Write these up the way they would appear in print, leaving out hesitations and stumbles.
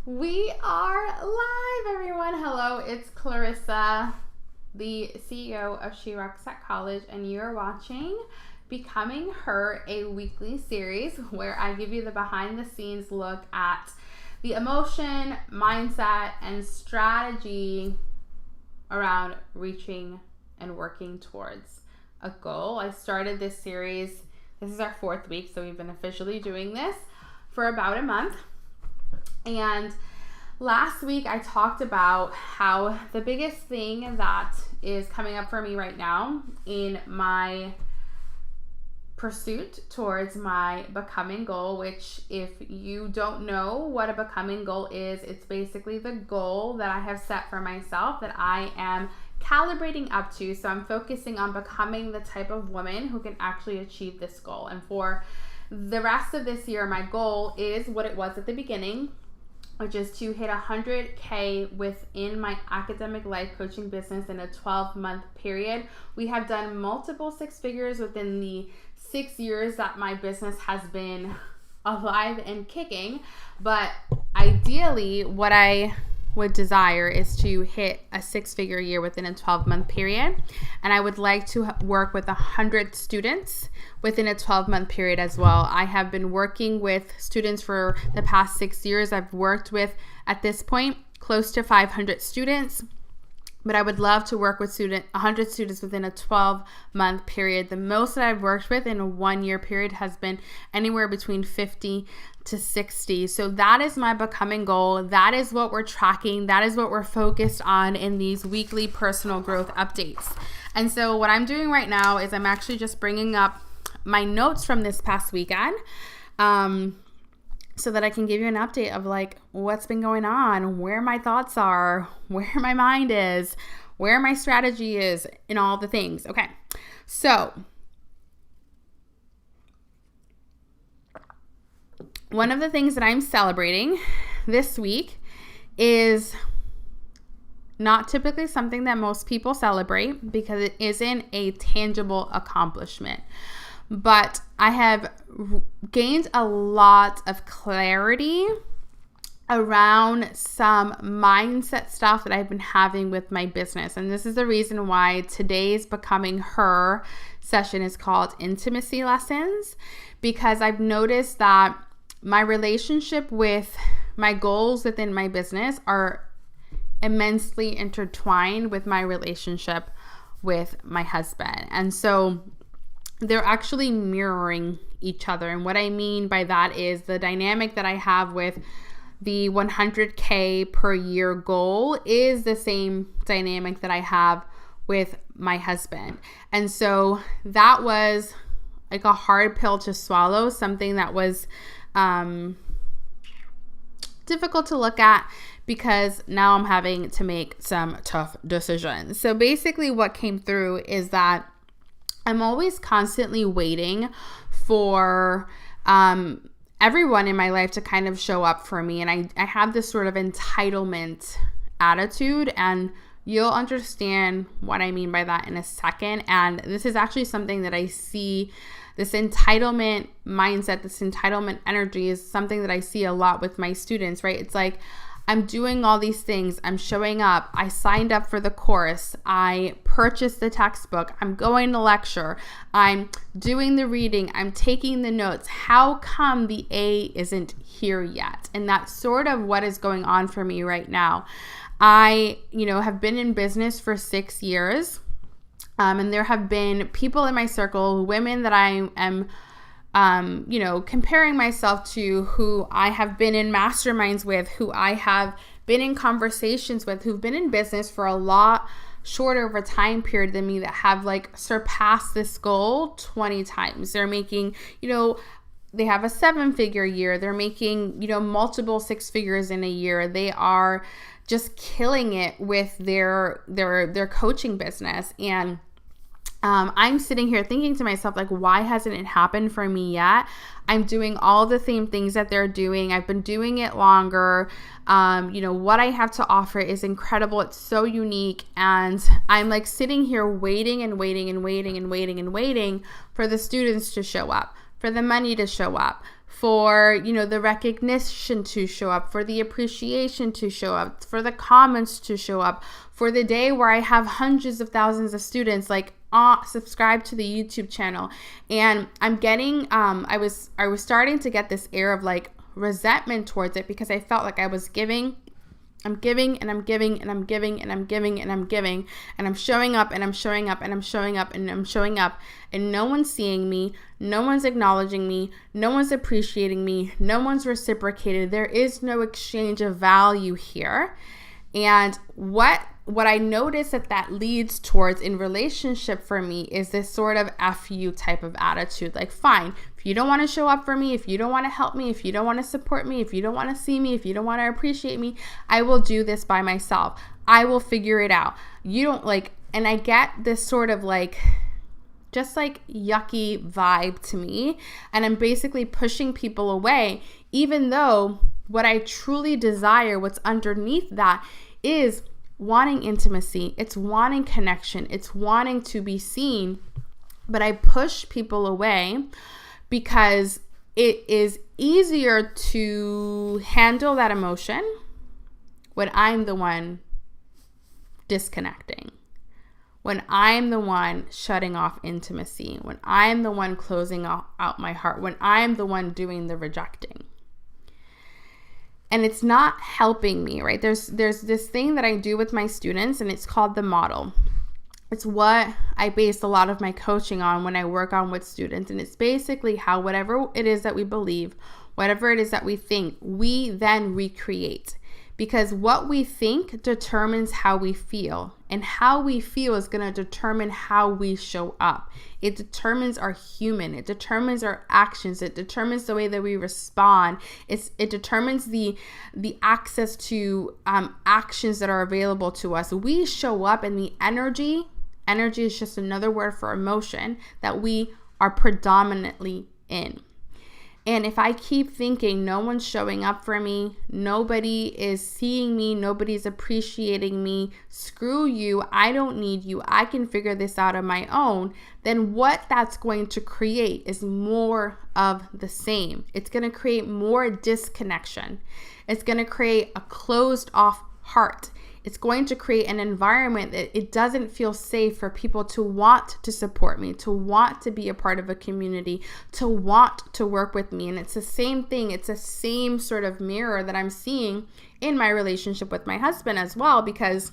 We are live, everyone. Hello, it's Clarissa, the CEO of She Rocks at College, and you're watching Becoming Her, a weekly series where I give you the behind the scenes look at the emotion, mindset, and strategy around reaching and working towards a goal. I started this series, this is our 4th week, so we've been officially doing this for about a month. And last week I talked about how the biggest thing that is coming up for me right now in my pursuit towards my becoming goal, which if you don't know what a becoming goal is, it's basically the goal that I have set for myself that I am calibrating up to. So I'm focusing on becoming the type of woman who can actually achieve this goal. And for the rest of this year, my goal is what it was at the beginning, which is to hit 100K within my academic life coaching business in a 12-month period. We have done multiple 6 figures within the 6 years that my business has been alive and kicking. But ideally, what I would desire is to hit a 6-figure year within a 12-month period. And I would like to work with 100 students within a 12-month period as well. I have been working with students for the past 6 years. I've worked with, at this point, close to 500 students. But I would love to work with 100 students within a 12-month period. The most that I've worked with in a 1-year period has been anywhere between 50 to 60. So that is my becoming goal. That is what we're tracking. That is what we're focused on in these weekly personal growth updates. And so what I'm doing right now is I'm actually just bringing up my notes from this past weekend, so that I can give you an update of like what's been going on, where my thoughts are, where my mind is, where my strategy is, and all the things. Okay, so one of the things that I'm celebrating this week is not typically something that most people celebrate because it isn't a tangible accomplishment. But I have gained a lot of clarity around some mindset stuff that I've been having with my business. And this is the reason why today's Becoming Her session is called Intimacy Lessons, because I've noticed that my relationship with my goals within my business are immensely intertwined with my relationship with my husband. And so they're actually mirroring each other. And what I mean by that is the dynamic that I have with the 100K per year goal is the same dynamic that I have with my husband. And so that was like a hard pill to swallow, something that was difficult to look at because now I'm having to make some tough decisions. So basically what came through is that I'm always constantly waiting for everyone in my life to kind of show up for me. And I have this sort of entitlement attitude, and you'll understand what I mean by that in a second. And this is actually something that I see, this entitlement mindset, this entitlement energy is something that I see a lot with my students, right? It's like, I'm doing all these things. I'm showing up. I signed up for the course. I purchased the textbook. I'm going to lecture. I'm doing the reading. I'm taking the notes. How come the A isn't here yet? And that's sort of what is going on for me right now. I, have been in business for 6 years. And there have been people in my circle, women that I am comparing myself to, who I have been in masterminds with, who I have been in conversations with, who've been in business for a lot shorter of a time period than me, that have like surpassed this goal 20 times. They're making, they have a 7-figure year. They're making, multiple 6 figures in a year. They are just killing it with their coaching business. And I'm sitting here thinking to myself, like, why hasn't it happened for me yet? I'm doing all the same things that they're doing. I've been doing it longer. What I have to offer is incredible. It's so unique. And I'm like sitting here waiting and waiting and waiting and waiting and waiting for the students to show up, for the money to show up, for, the recognition to show up, for the appreciation to show up, for the comments to show up, for the day where I have hundreds of thousands of students subscribe to the YouTube channel. And I'm getting, I was starting to get this air of like resentment towards it, because I felt like I was giving. I'm giving and I'm giving and I'm giving and I'm giving and I'm giving, and I'm showing up and I'm showing up and I'm showing up and I'm showing up, and no one's seeing me, no one's acknowledging me, no one's appreciating me, no one's reciprocated. There is no exchange of value here. And what I notice that leads towards in relationship for me is this sort of F you type of attitude. Like, fine, if you don't want to show up for me, if you don't want to help me, if you don't want to support me, if you don't want to see me, if you don't want to appreciate me, I will do this by myself. I will figure it out. You don't and I get this sort of just yucky vibe to me. And I'm basically pushing people away, even though what I truly desire, what's underneath that, is wanting intimacy. It's wanting connection. It's wanting to be seen. But I push people away because it is easier to handle that emotion when I'm the one disconnecting, when I'm the one shutting off intimacy, when I'm the one closing out my heart, when I'm the one doing the rejecting. And it's not helping me, right? There's this thing that I do with my students, and it's called the model. It's what I base a lot of my coaching on when I work on with students. And it's basically how whatever it is that we believe, whatever it is that we think, we then recreate. Because what we think determines how we feel, and how we feel is going to determine how we show up. It determines our human. It determines our actions. It determines the way that we respond. It determines the access to actions that are available to us. We show up, and the energy is just another word for emotion that we are predominantly in. And if I keep thinking no one's showing up for me, nobody is seeing me, nobody's appreciating me, screw you, I don't need you, I can figure this out on my own, then what that's going to create is more of the same. It's going to create more disconnection. It's going to create a closed off heart. It's going to create an environment that it doesn't feel safe for people to want to support me, to want to be a part of a community, to want to work with me. And it's the same thing. It's the same sort of mirror that I'm seeing in my relationship with my husband as well, because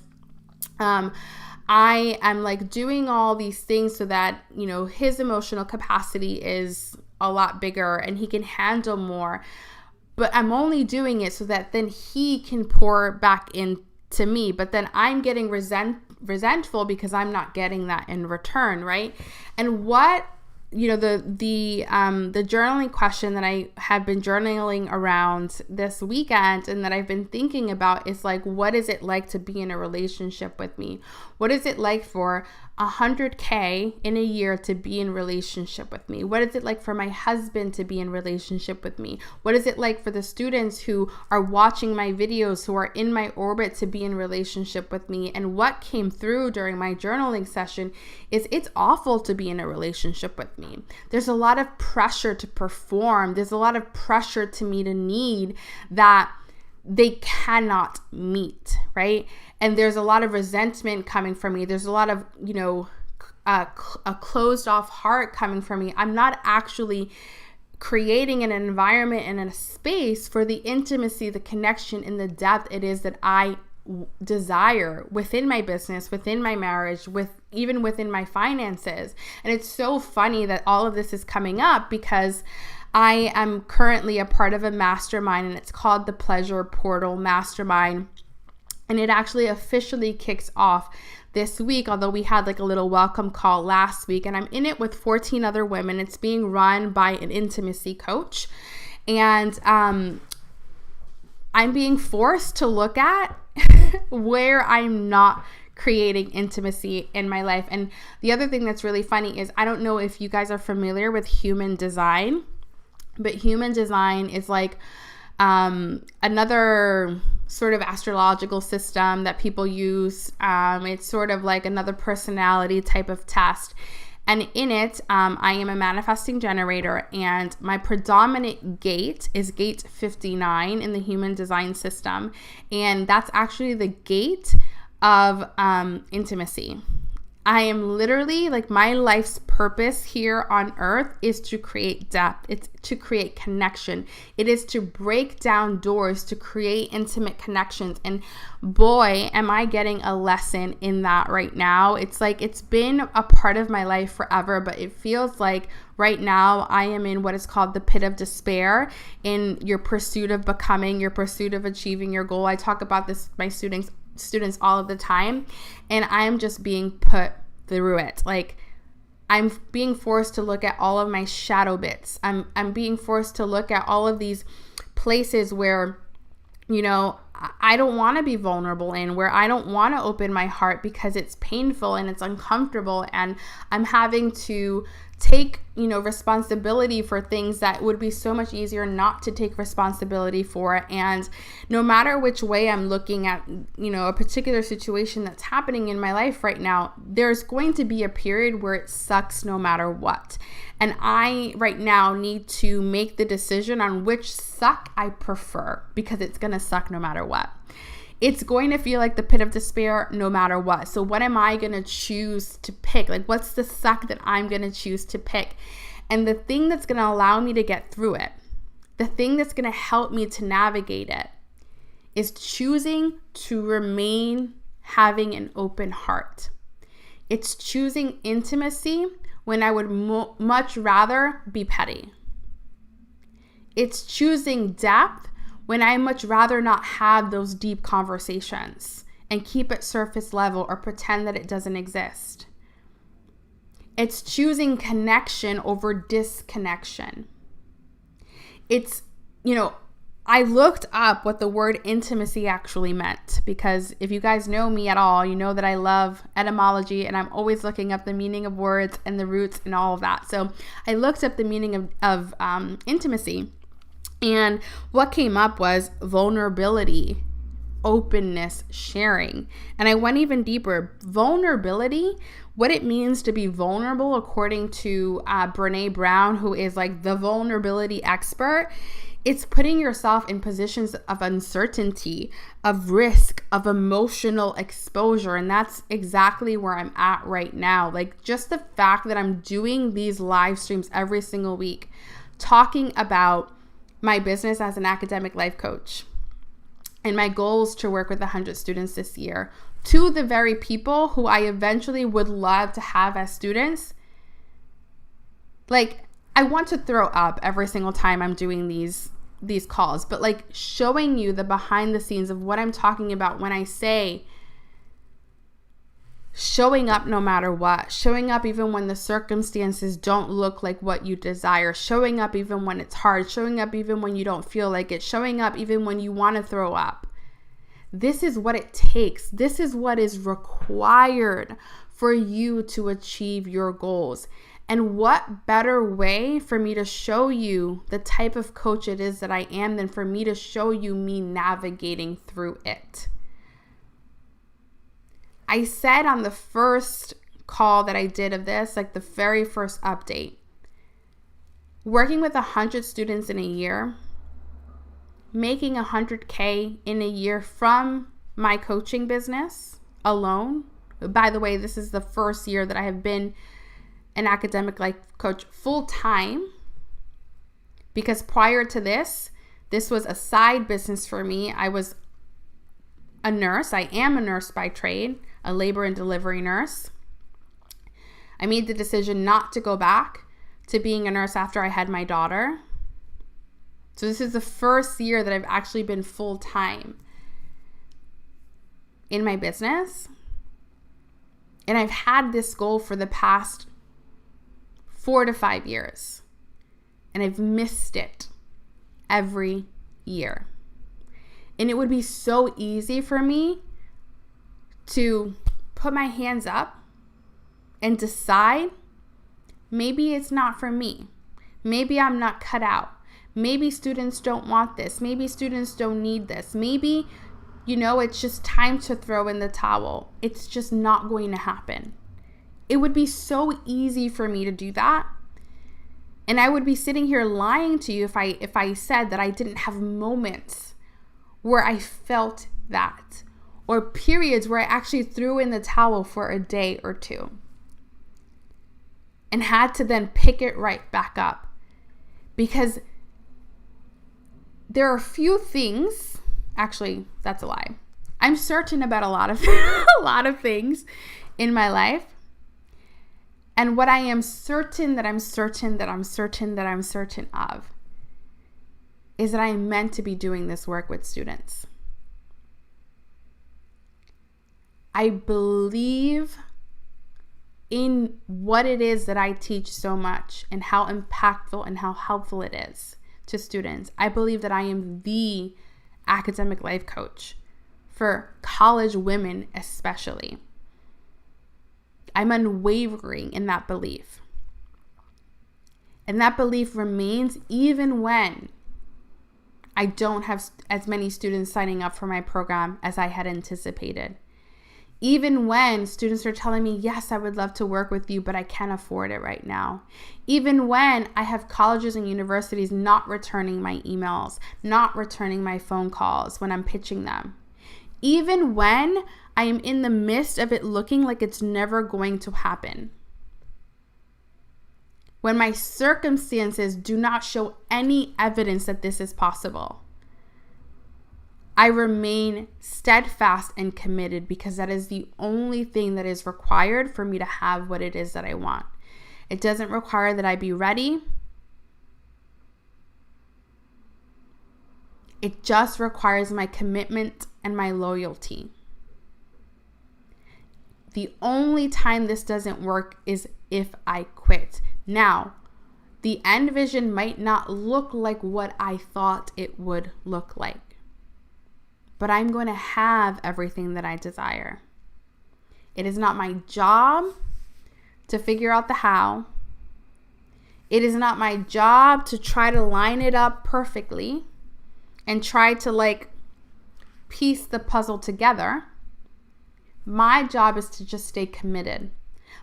I am doing all these things so that, his emotional capacity is a lot bigger and he can handle more. But I'm only doing it so that then he can pour back in to me, but then I'm getting resentful because I'm not getting that in return, right? And what the journaling question that I have been journaling around this weekend and that I've been thinking about is what is it like to be in a relationship with me? What is it like for $100K in a year to be in relationship with me? What is it like for my husband to be in relationship with me? What is it like for the students who are watching my videos, who are in my orbit, to be in relationship with me? And what came through during my journaling session is it's awful to be in a relationship with me. There's a lot of pressure to perform. There's a lot of pressure to meet a need that they cannot meet, right? And there's a lot of resentment coming from me. There's a lot of, a closed off heart coming from me. I'm not actually creating an environment and a space for the intimacy, the connection, and the depth it is that I desire within my business, within my marriage, even within my finances. And it's so funny that all of this is coming up because I am currently a part of a mastermind, and it's called the Pleasure Portal Mastermind. And it actually officially kicks off this week, although we had a little welcome call last week. And I'm in it with 14 other women. It's being run by an intimacy coach. And I'm being forced to look at where I'm not creating intimacy in my life. And the other thing that's really funny is, I don't know if you guys are familiar with human design, but human design is another sort of astrological system that people use. It's sort of like another personality type of test. And in it, I am a manifesting generator, and my predominant gate is gate 59 in the human design system. And that's actually the gate of intimacy. I am literally, like, my life's purpose here on earth is to create depth. It's to create connection. It is to break down doors, to create intimate connections. And boy, am I getting a lesson in that right now. It's like it's been a part of my life forever, but it feels like right now I am in what is called the pit of despair in your pursuit of becoming, your pursuit of achieving your goal. I talk about this with my students all of the time, and I'm just being put through it. Like, I'm being forced to look at all of my shadow bits. I'm being forced to look at all of these places where, you know, I don't want to be vulnerable in, where I don't want to open my heart because it's painful and it's uncomfortable, and I'm having to take, you know, responsibility for things that would be so much easier not to take responsibility for. And no matter which way I'm looking at, you know, a particular situation that's happening in my life right now, there's going to be a period where it sucks no matter what. And I right now need to make the decision on which suck I prefer, because it's going to suck no matter what. It's going to feel like the pit of despair no matter what. So what am I going to choose to pick? Like, what's the suck that I'm going to choose to pick? And the thing that's going to allow me to get through it, the thing that's going to help me to navigate it, is choosing to remain having an open heart. It's choosing intimacy when I would much rather be petty. It's choosing depth when I much rather not have those deep conversations and keep it surface level or pretend that it doesn't exist. It's choosing connection over disconnection. It's, you know, I looked up what the word intimacy actually meant, because if you guys know me at all, you know that I love etymology and I'm always looking up the meaning of words and the roots and all of that. So I looked up the meaning of intimacy. And what came up was vulnerability, openness, sharing. And I went even deeper. Vulnerability, what it means to be vulnerable, according to Brene Brown, who is like the vulnerability expert, it's putting yourself in positions of uncertainty, of risk, of emotional exposure. And that's exactly where I'm at right now. Like, just the fact that I'm doing these live streams every single week, talking about my business as an academic life coach and my goals to work with 100 students this year, to the very people who I eventually would love to have as students. Like, I want to throw up every single time I'm doing these calls, but like, showing you the behind the scenes of what I'm talking about when I say showing up no matter what, showing up even when the circumstances don't look like what you desire, showing up even when it's hard, showing up even when you don't feel like it, showing up even when you want to throw up. This is what it takes. This is what is required for you to achieve your goals. And what better way for me to show you the type of coach it is that I am than for me to show you me navigating through it. I said on the first call that I did of this, like the very first update, working with 100 students in a year, making $100K in a year from my coaching business alone. By the way, this is the first year that I have been an academic life coach full time, because prior to this was a side business for me. I was a nurse. I am a nurse by trade, a labor and delivery nurse. I made the decision not to go back to being a nurse after I had my daughter. So this is the first year that I've actually been full time in my business. And I've had this goal for the past 4 to 5 years. And I've missed it every year. And it would be so easy for me to put my hands up and decide maybe it's not for me. Maybe I'm not cut out. Maybe students don't want this. Maybe students don't need this. Maybe, it's just time to throw in the towel. It's just not going to happen. It would be so easy for me to do that. And I would be sitting here lying to you if I said that I didn't have moments where I felt that, or periods where I actually threw in the towel for a day or two and had to then pick it right back up. Because there are few things, actually, that's a lie. I'm certain about a lot of a lot of things in my life. And what I am certain of is that I am meant to be doing this work with students. I believe in what it is that I teach so much and how impactful and how helpful it is to students. I believe that I am the academic life coach for college women especially. I'm unwavering in that belief. And that belief remains even when I don't have as many students signing up for my program as I had anticipated. Even when students are telling me, yes, I would love to work with you, but I can't afford it right now. Even when I have colleges and universities not returning my emails, not returning my phone calls when I'm pitching them. Even when I am in the midst of it looking like it's never going to happen. When my circumstances do not show any evidence that this is possible. I remain steadfast and committed because that is the only thing that is required for me to have what it is that I want. It doesn't require that I be ready. It just requires my commitment and my loyalty. The only time this doesn't work is if I quit. Now, the end vision might not look like what I thought it would look like, but I'm going to have everything that I desire. It is not my job to figure out the how. It is not my job to try to line it up perfectly and try to piece the puzzle together. My job is to just stay committed.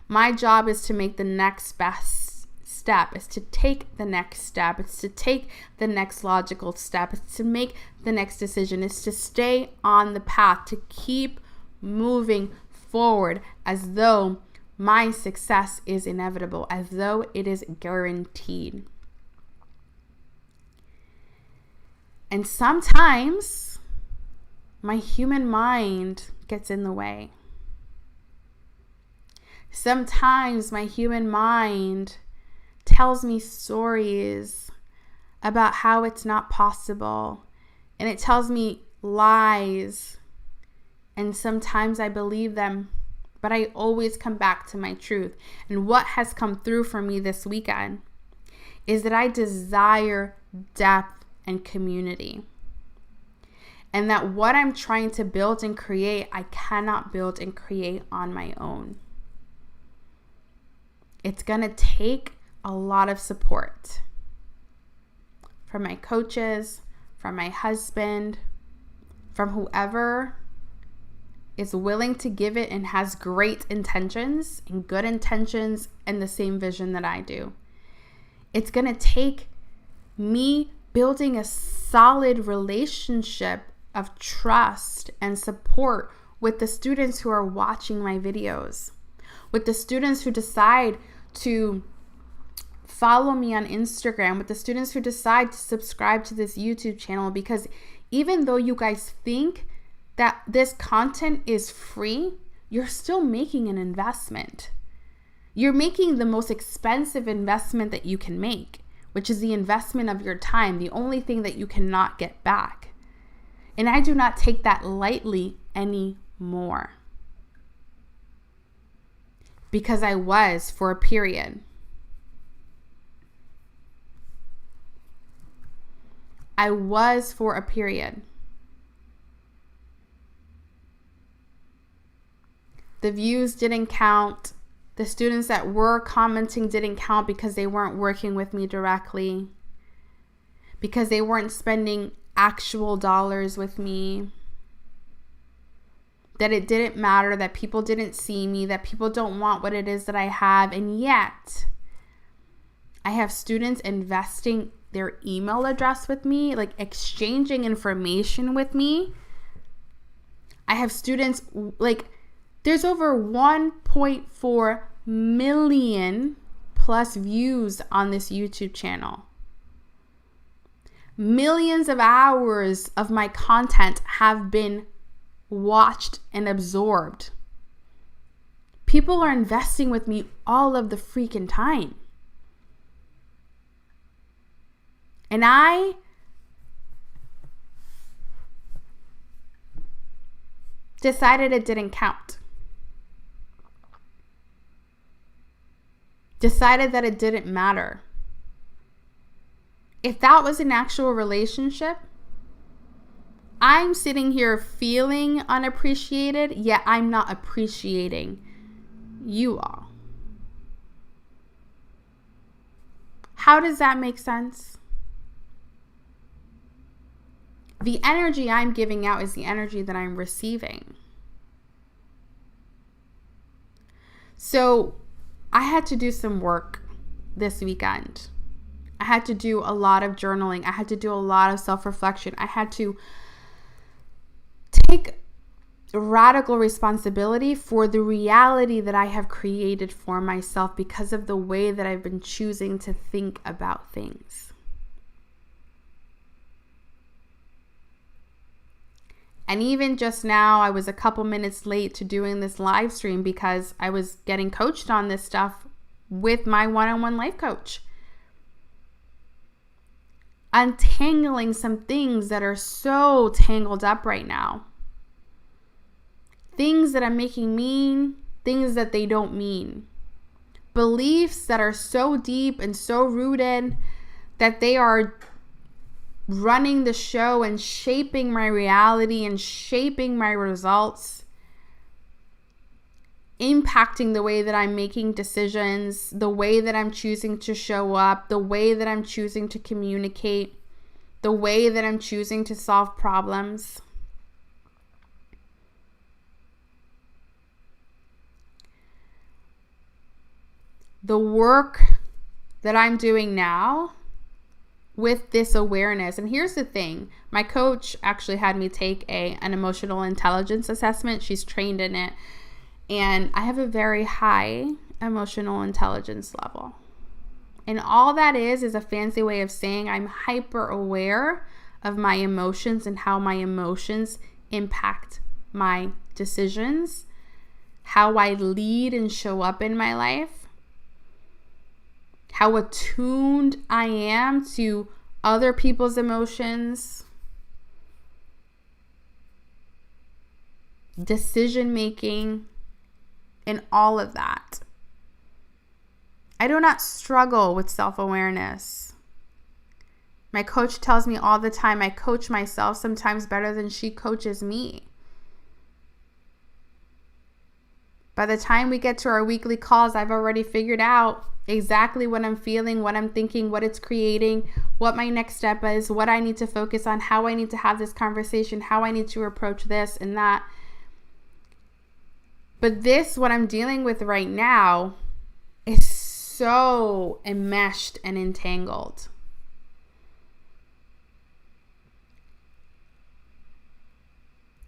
My job is to make the next best step. It's to take the next step. It's to take the next logical step. It's to make the next decision. It's to stay on the path, to keep moving forward as though my success is inevitable, as though it is guaranteed. And sometimes my human mind gets in the way. Sometimes my human mind tells me stories about how it's not possible, and it tells me lies, and sometimes I believe them, but I always come back to my truth. And what has come through for me this weekend is that I desire depth and community. And that what I'm trying to build and create, I cannot build and create on my own. It's going to take a lot of support from my coaches, from my husband, from whoever is willing to give it and has great intentions and good intentions and the same vision that I do. It's going to take me building a solid relationship of trust and support with the students who are watching my videos, with the students who decide to follow me on Instagram, with the students who decide to subscribe to this YouTube channel, because even though you guys think that this content is free, you're still making an investment. You're making the most expensive investment that you can make, which is the investment of your time, the only thing that you cannot get back. And I do not take that lightly anymore. Because I was for a period. I was for a period. The views didn't count. The students that were commenting didn't count because they weren't working with me directly, because they weren't spending actual dollars with me, that it didn't matter, that people didn't see me, that people don't want what it is that I have. And yet I have students investing their email address with me, like exchanging information with me. I have students, like, there's over 1.4 million plus views on this YouTube channel. Millions of hours of my content have been watched and absorbed. People are investing with me all of the freaking time. And I decided it didn't count. Decided that it didn't matter. If that was an actual relationship, I'm sitting here feeling unappreciated, yet I'm not appreciating you all. How does that make sense? The energy I'm giving out is the energy that I'm receiving. So I had to do some work this weekend. I had to do a lot of journaling. I had to do a lot of self-reflection. I had to take radical responsibility for the reality that I have created for myself because of the way that I've been choosing to think about things. And even just now, I was a couple minutes late to doing this live stream because I was getting coached on this stuff with my one-on-one life coach. Untangling some things that are so tangled up right now. Things that are making mean, things that they don't mean. Beliefs that are so deep and so rooted that they are running the show and shaping my reality and shaping my results, impacting the way that I'm making decisions, the way that I'm choosing to show up, the way that I'm choosing to communicate, the way that I'm choosing to solve problems. The work that I'm doing now with this awareness. And here's the thing. My coach actually had me take an emotional intelligence assessment. She's trained in it. And I have a very high emotional intelligence level. And all that is a fancy way of saying I'm hyper aware of my emotions and how my emotions impact my decisions, how I lead and show up in my life, how attuned I am to other people's emotions, decision making, and all of that. I do not struggle with self-awareness. My coach tells me all the time I coach myself sometimes better than she coaches me. By the time we get to our weekly calls, I've already figured out exactly what I'm feeling, what I'm thinking, what it's creating, what my next step is, what I need to focus on, how I need to have this conversation, how I need to approach this and that. But this, what I'm dealing with right now, is so enmeshed and entangled.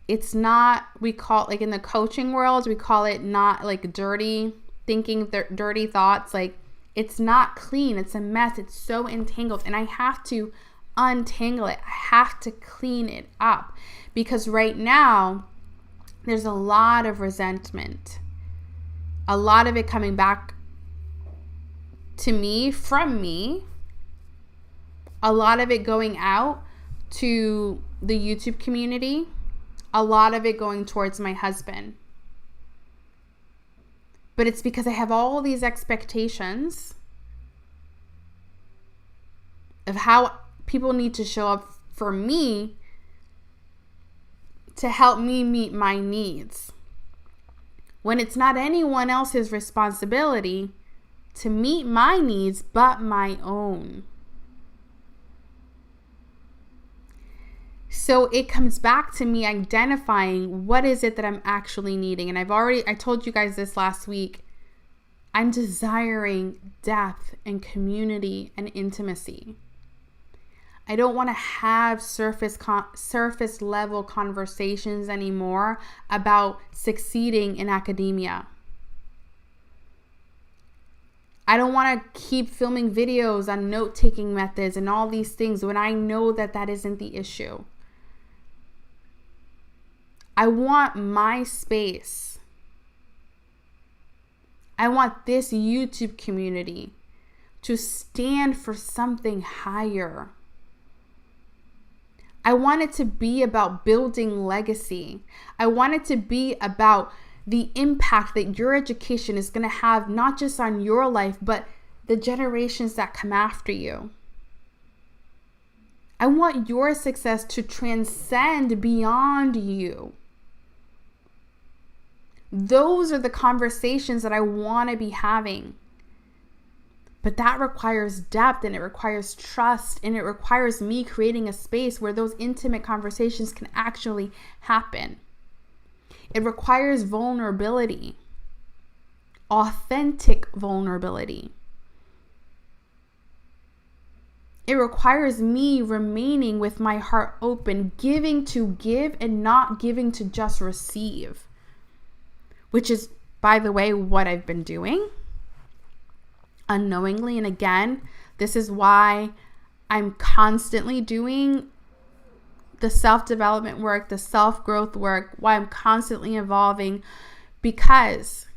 It's not, we call it, like in the coaching world, we call it not like dirty thinking, dirty thoughts. Like, it's not clean. It's a mess. It's so entangled. And I have to untangle it. I have to clean it up. Because right now, there's a lot of resentment. A lot of it coming back to me, from me. A lot of it going out to the YouTube community. A lot of it going towards my husband. But it's because I have all these expectations of how people need to show up for me to help me meet my needs. When it's not anyone else's responsibility to meet my needs but my own. So it comes back to me identifying what is it that I'm actually needing. And I told you guys this last week. I'm desiring depth and community and intimacy. I don't want to have surface level conversations anymore about succeeding in academia. I don't want to keep filming videos on note-taking methods and all these things when I know that that isn't the issue. I want my space. I want this YouTube community to stand for something higher. I want it to be about building legacy. I want it to be about the impact that your education is going to have, not just on your life, but the generations that come after you. I want your success to transcend beyond you. Those are the conversations that I want to be having. But that requires depth, and it requires trust, and it requires me creating a space where those intimate conversations can actually happen. It requires vulnerability, authentic vulnerability. It requires me remaining with my heart open, giving to give and not giving to just receive. Which is, by the way, what I've been doing unknowingly. And again, this is why I'm constantly doing the self-development work, the self-growth work, why I'm constantly evolving, because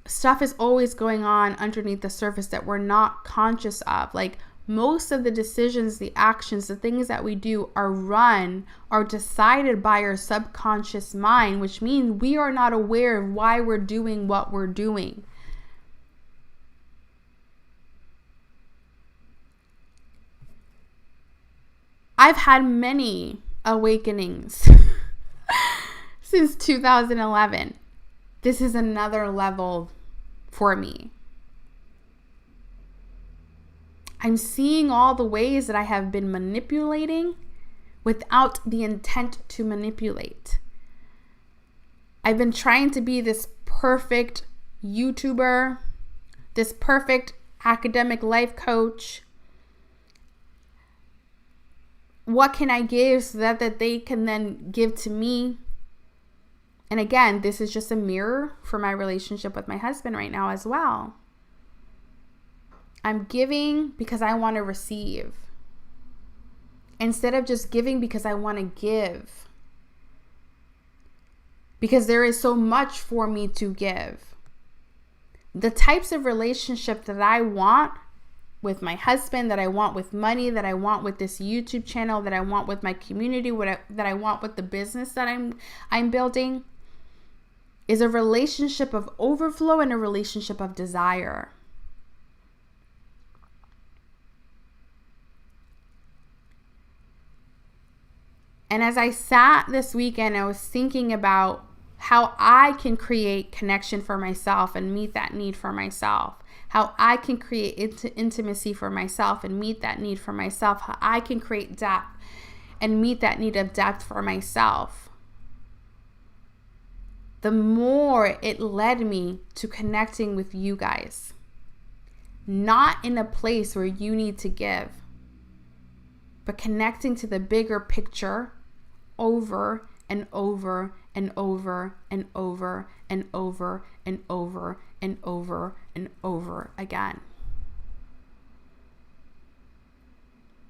stuff is always going on underneath the surface that we're not conscious of. Like, most of the decisions, the actions, the things that we do are decided by our subconscious mind, which means we are not aware of why we're doing what we're doing. I've had many awakenings since 2011. This is another level for me. I'm seeing all the ways that I have been manipulating without the intent to manipulate. I've been trying to be this perfect YouTuber, this perfect academic life coach. What can I give so that they can then give to me? And again, this is just a mirror for my relationship with my husband right now as well. I'm giving because I want to receive, instead of just giving because I want to give. Because there is so much for me to give. The types of relationship that I want with my husband, that I want with money, that I want with this YouTube channel, that I want with my community, that I want with the business that I'm building, is a relationship of overflow and a relationship of desire. And as I sat this weekend, I was thinking about how I can create connection for myself and meet that need for myself. How I can create intimacy for myself and meet that need for myself. How I can create depth and meet that need of depth for myself. The more it led me to connecting with you guys. Not in a place where you need to give, but connecting to the bigger picture over and over and over and over and over and over and over and over again.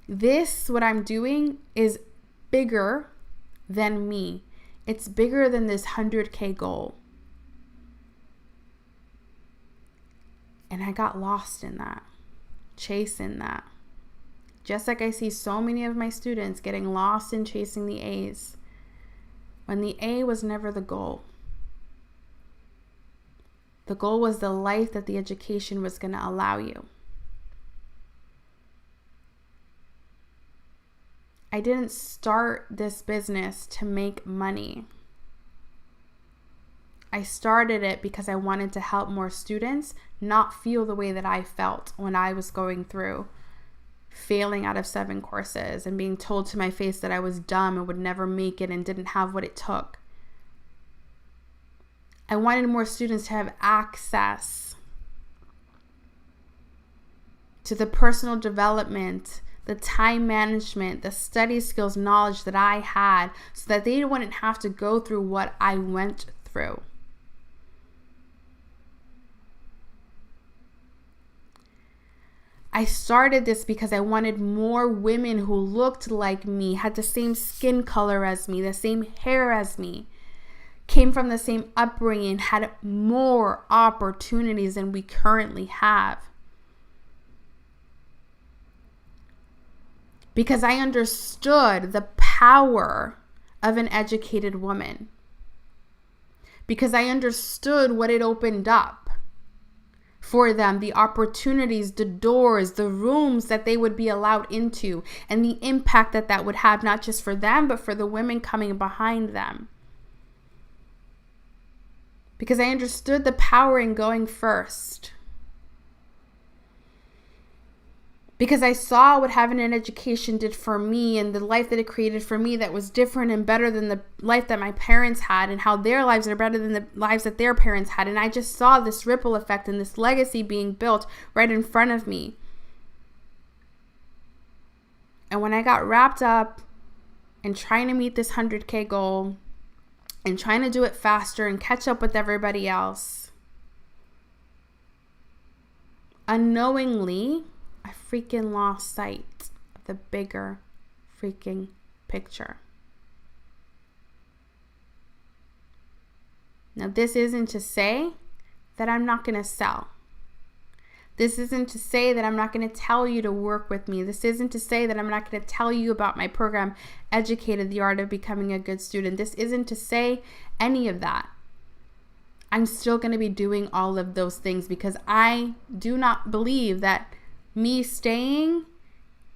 This, what I'm doing, is bigger than me. It's bigger than this 100K goal. And I got lost in that, chasing that. Just like I see so many of my students getting lost in chasing the A's, when the A was never the goal. The goal was the life that the education was going to allow you. I didn't start this business to make money. I started it because I wanted to help more students not feel the way that I felt when I was going through failing out of 7 courses and being told to my face that I was dumb and would never make it and didn't have what it took. I wanted more students to have access to the personal development, the time management, the study skills, knowledge that I had, so that they wouldn't have to go through what I went through. I started this because I wanted more women who looked like me, had the same skin color as me, the same hair as me, came from the same upbringing, had more opportunities than we currently have. Because I understood the power of an educated woman. Because I understood what it opened up for them, the opportunities, the doors, the rooms that they would be allowed into, and the impact that that would have, not just for them, but for the women coming behind them. Because I understood the power in going first. Because I saw what having an education did for me and the life that it created for me that was different and better than the life that my parents had, and how their lives are better than the lives that their parents had. And I just saw this ripple effect and this legacy being built right in front of me. And when I got wrapped up in trying to meet this 100K goal and trying to do it faster and catch up with everybody else, unknowingly, I freaking lost sight of the bigger freaking picture. Now, this isn't to say that I'm not going to sell. This isn't to say that I'm not going to tell you to work with me. This isn't to say that I'm not going to tell you about my program, Educated, the Art of Becoming a Good Student. This isn't to say any of that. I'm still going to be doing all of those things because I do not believe that me staying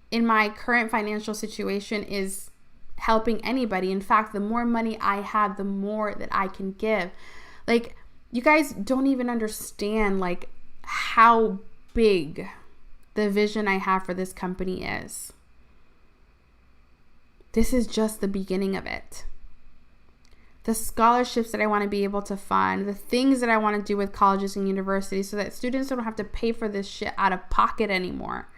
in my current financial situation is helping anybody. In fact, the more money I have, the more that I can give. Like, you guys don't even understand like how big the vision I have for this company is. This is just the beginning of it. The scholarships that I want to be able to fund, the things that I want to do with colleges and universities so that students don't have to pay for this shit out of pocket anymore.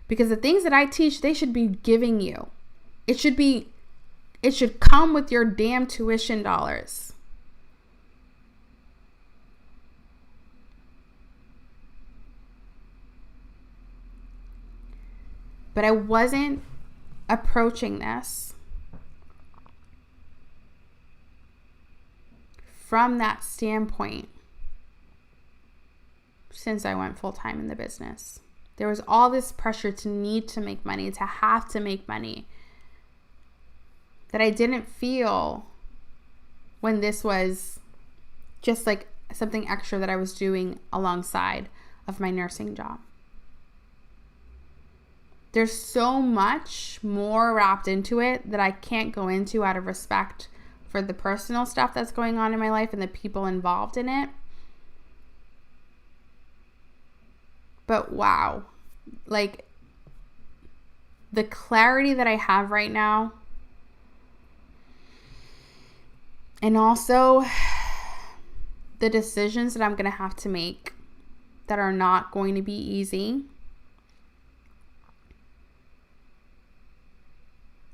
Because the things that I teach, they should be giving you. It should come with your damn tuition dollars. But I wasn't approaching this from that standpoint since I went full-time in the business. There was all this pressure to need to make money, to have to make money, that I didn't feel when this was just like something extra that I was doing alongside of my nursing job. There's so much more wrapped into it that I can't go into out of respect for the personal stuff that's going on in my life and the people involved in it. But wow, like the clarity that I have right now, and also the decisions that I'm going to have to make that are not going to be easy.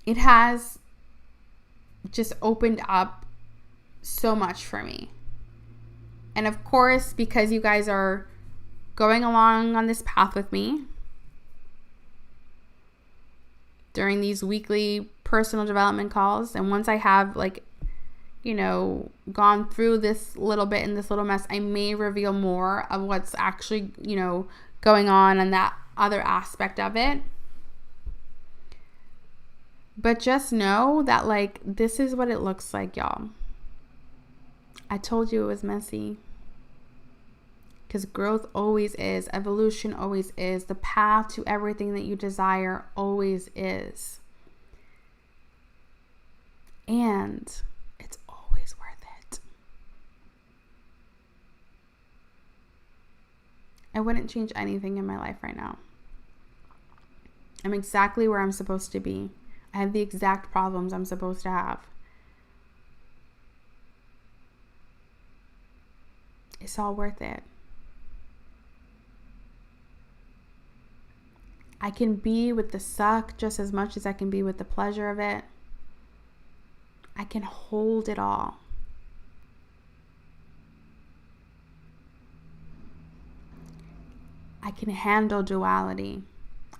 It has just opened up so much for me. And of course, because you guys are going along on this path with me during these weekly personal development calls, and once I have gone through this little bit in this little mess, I may reveal more of what's actually, going on that other aspect of it. But just know that, this is what it looks like, y'all. I told you it was messy. Because growth always is. Evolution always is. The path to everything that you desire always is. And it's always worth it. I wouldn't change anything in my life right now. I'm exactly where I'm supposed to be. I have the exact problems I'm supposed to have. It's all worth it. I can be with the suck just as much as I can be with the pleasure of it. I can hold it all. I can handle duality.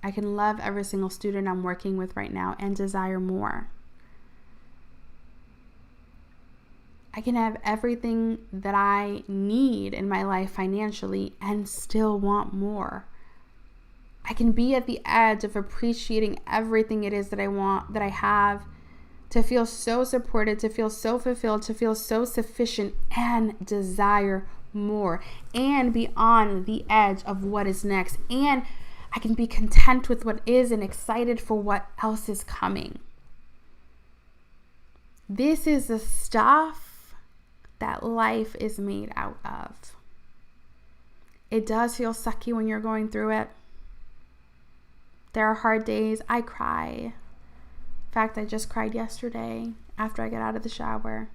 I can love every single student I'm working with right now and desire more. I can have everything that I need in my life financially and still want more. I can be at the edge of appreciating everything it is that I want, that I have, to feel so supported, to feel so fulfilled, to feel so sufficient and desire more and be on the edge of what is next. And I can be content with what is and excited for what else is coming. This is the stuff that life is made out of. It does feel sucky when you're going through it. There are hard days. I cry. In fact, I just cried yesterday after I got out of the shower.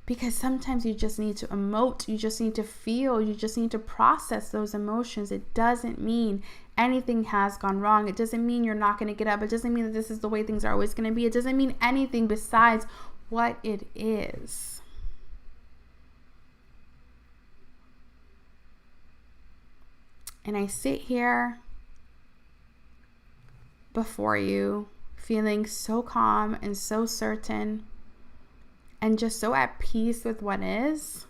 Because sometimes you just need to emote, you just need to feel, you just need to process those emotions. It doesn't mean anything has gone wrong. It doesn't mean you're not going to get up. It doesn't mean that this is the way things are always going to be. It doesn't mean anything besides what it is. And I sit here before you feeling so calm and so certain and just so at peace with what is,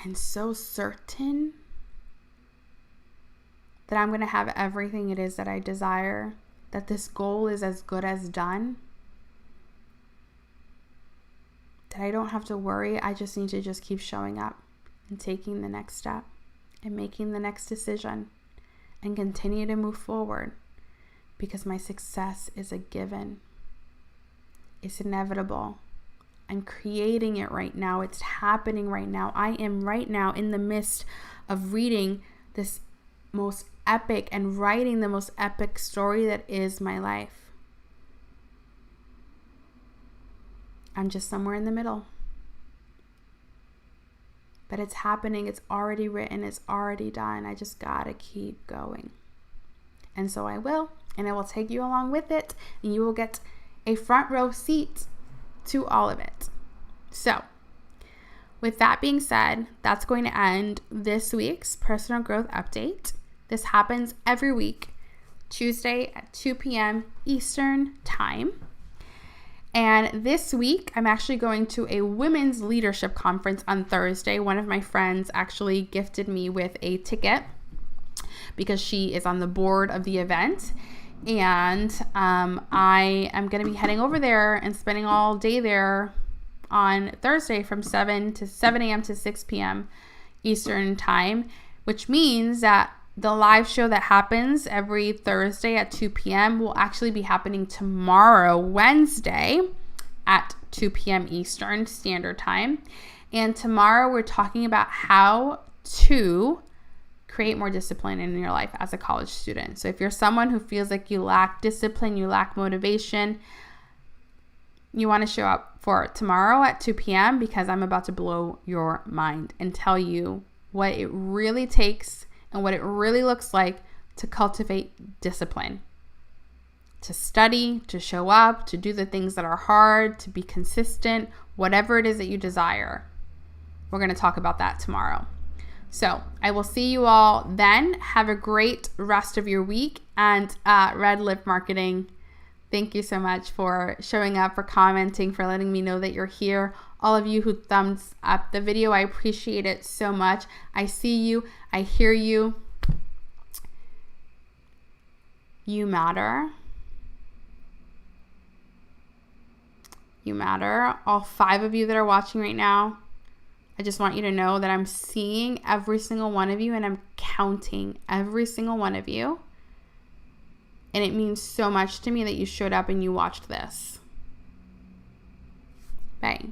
and so certain that I'm going to have everything it is that I desire, that this goal is as good as done, that I don't have to worry. I just need to just keep showing up and taking the next step and making the next decision and continue to move forward, because my success is a given. It's inevitable. I'm creating it right now. It's happening right now. I am right now in the midst of reading this most epic and writing the most epic story that is my life. I'm just somewhere in the middle. But it's happening. It's already written. It's already done. I just gotta keep going. And so I will. And I will take you along with it. And you will get a front row seat to all of it. So, with that being said, that's going to end this week's personal growth update. This happens every week, Tuesday at 2 p.m. Eastern time. And this week, I'm actually going to a women's leadership conference on Thursday. One of my friends actually gifted me with a ticket because she is on the board of the event. And I am going to be heading over there and spending all day there on Thursday from 7 a.m. to 6 p.m. Eastern time, which means that the live show that happens every Thursday at 2 p.m. will actually be happening tomorrow, Wednesday, at 2 p.m. Eastern Standard Time. And tomorrow we're talking about how to create more discipline in your life as a college student. So if you're someone who feels like you lack discipline, you lack motivation, you want to show up for tomorrow at 2 p.m. because I'm about to blow your mind and tell you what it really takes and what it really looks like to cultivate discipline, to study, to show up, to do the things that are hard, to be consistent, whatever it is that you desire. We're going to talk about that tomorrow. So I will see you all then. Have a great rest of your week. And Red Lip Marketing, thank you so much for showing up, for commenting, for letting me know that you're here. All of you who thumbs up the video, I appreciate it so much. I see you. I hear you. You matter. You matter. All 5 of you that are watching right now, I just want you to know that I'm seeing every single one of you and I'm counting every single one of you. And it means so much to me that you showed up and you watched this. Bye.